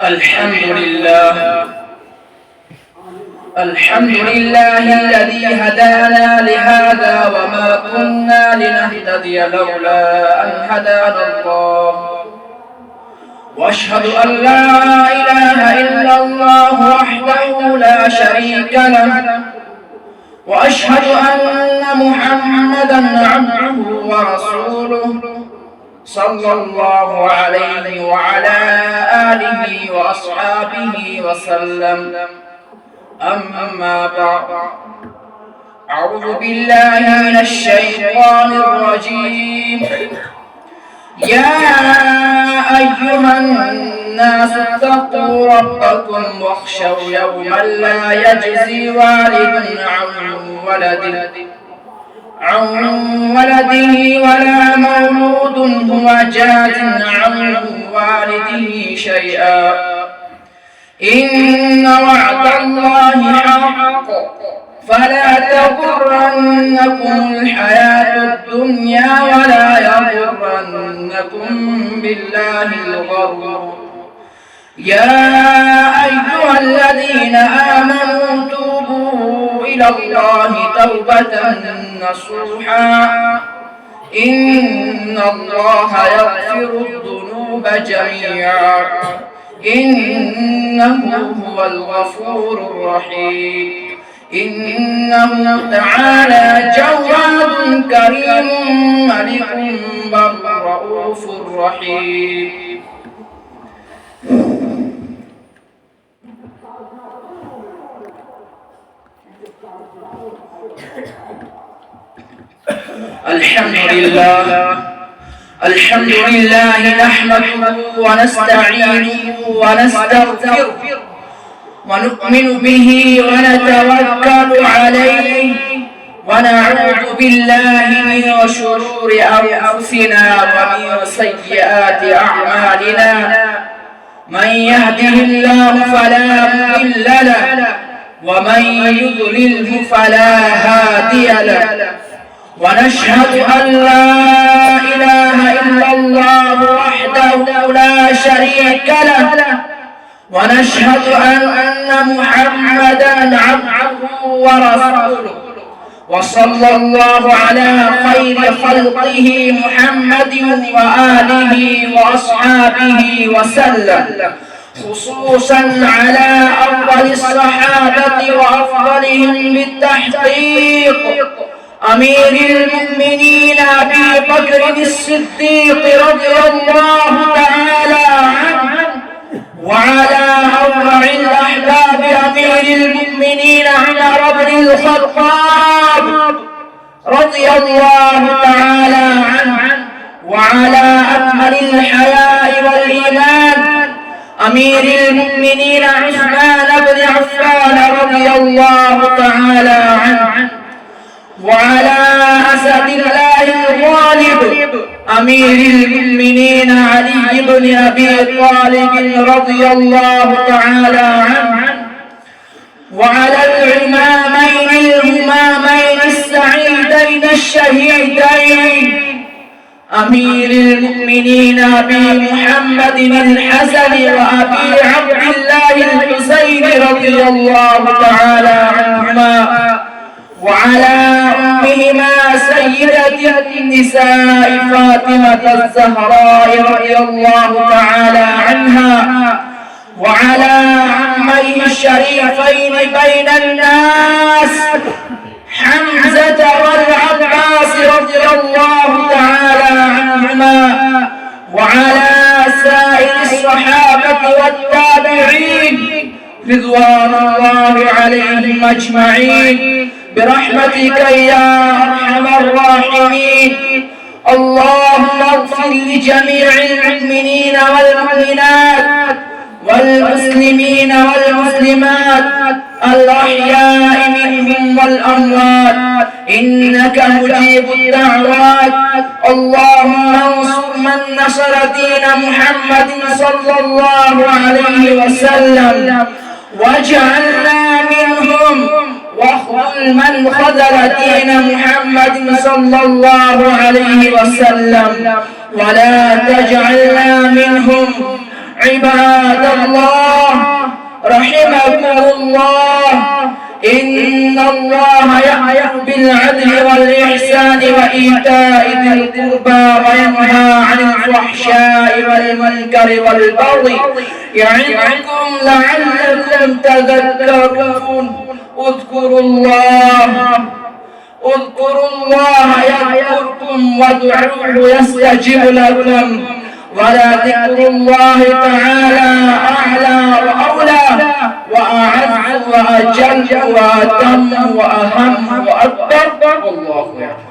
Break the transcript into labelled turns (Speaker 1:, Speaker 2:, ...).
Speaker 1: الحمد لله الذي هدانا لهذا وما كنا لنهتدي لولا أن هدانا الله وأشهد أن لا إله إلا الله وحده لا شريك له وأشهد أن محمدا عبده ورسوله صلى الله عليه وعلى آله وأصحابه وسلم. أما بعد، أعوذ بالله من الشيطان الرجيم. يا أيها الناس اتقوا ربكم واخشوا يوما لا يجزي والد عن ولده ولا مولود هو جاز عن والده شيئا إن وعد الله حق فلا تغرنكم الحياة الدنيا ولا يغرنكم بالله الغرور. يا أيها الذين آمنوا توبوا إلى الله توبة نصوحا إن الله يغفر الذنوب جميعا إنه هو الغفور الرحيم. إنه تعالى جواد كريم ملك بر رؤوف رحيم. الحمد لله نحمده ونستعينه ونستغفره ونؤمن به ونتوكل عليه ونعوذ بالله من شرور أنفسنا ومن سيئات أعمالنا. من يهده الله فلا مضل له ومن يضلله فلا هادي له. ونشهد أن لا إله إلا الله وحده لا شريك له ونشهد أن محمدا عبده ورسوله وصلى الله على خير خلقه محمد وآله وأصحابه وسلم، خصوصا على أفضل الصحابة وأفضلهم بالتحقيق أمير المؤمنين أبي بكر الصديق رضي الله تعالى عنه وعلى أربع الأحباب أمير المؤمنين عمر بن الخطاب رضي الله تعالى عنه وعلى أكمل الحياء والإيمان أمير المؤمنين عثمان بن عفان رضي الله تعالى عنه وعلى أسد الله الغالب أمير المؤمنين علي بن أبي طالب رضي الله تعالى عنه وعلى الهمامين السعيدين الشهيدين أمير المؤمنين أبي محمد الحسن وأبي عبد الله الحسين رضي الله تعالى عنهما وعلى أمهما سيدة النساء فاطمة الزهراء رضي الله تعالى عنها وعلى عميه الشريفين بين الناس حمزة والعباس رضي الله تعالى عنهما وعلى سائر الصحابة والتابعين رضوان الله عليهم أجمعين برحمتك يا أرحم الراحمين. اللهم اغفر لجميع المؤمنين والمؤمنات والمسلمين والمسلمات الأحياء منهم والأموات إنك مجيب الدعوات. اللهم انصر من نصر دين محمد صلى الله عليه وسلم واجعلنا منهم واخذل من خذل دين محمد صلى الله عليه وسلم ولا تجعلنا منهم عباد الله رحمكم الله، إن الله يأمر بالعدل والإحسان وإيتاء ذي القربى وينهى عن الفحشاء والمنكر والبغي يعظكم لعلكم تذكرون. اذكروا الله يذكركم وادعوه يستجب لكم، ولذكر الله تعالى أعلى وأولى وأعز وأجل وأتم وأهم وأكبر، والله يعلم.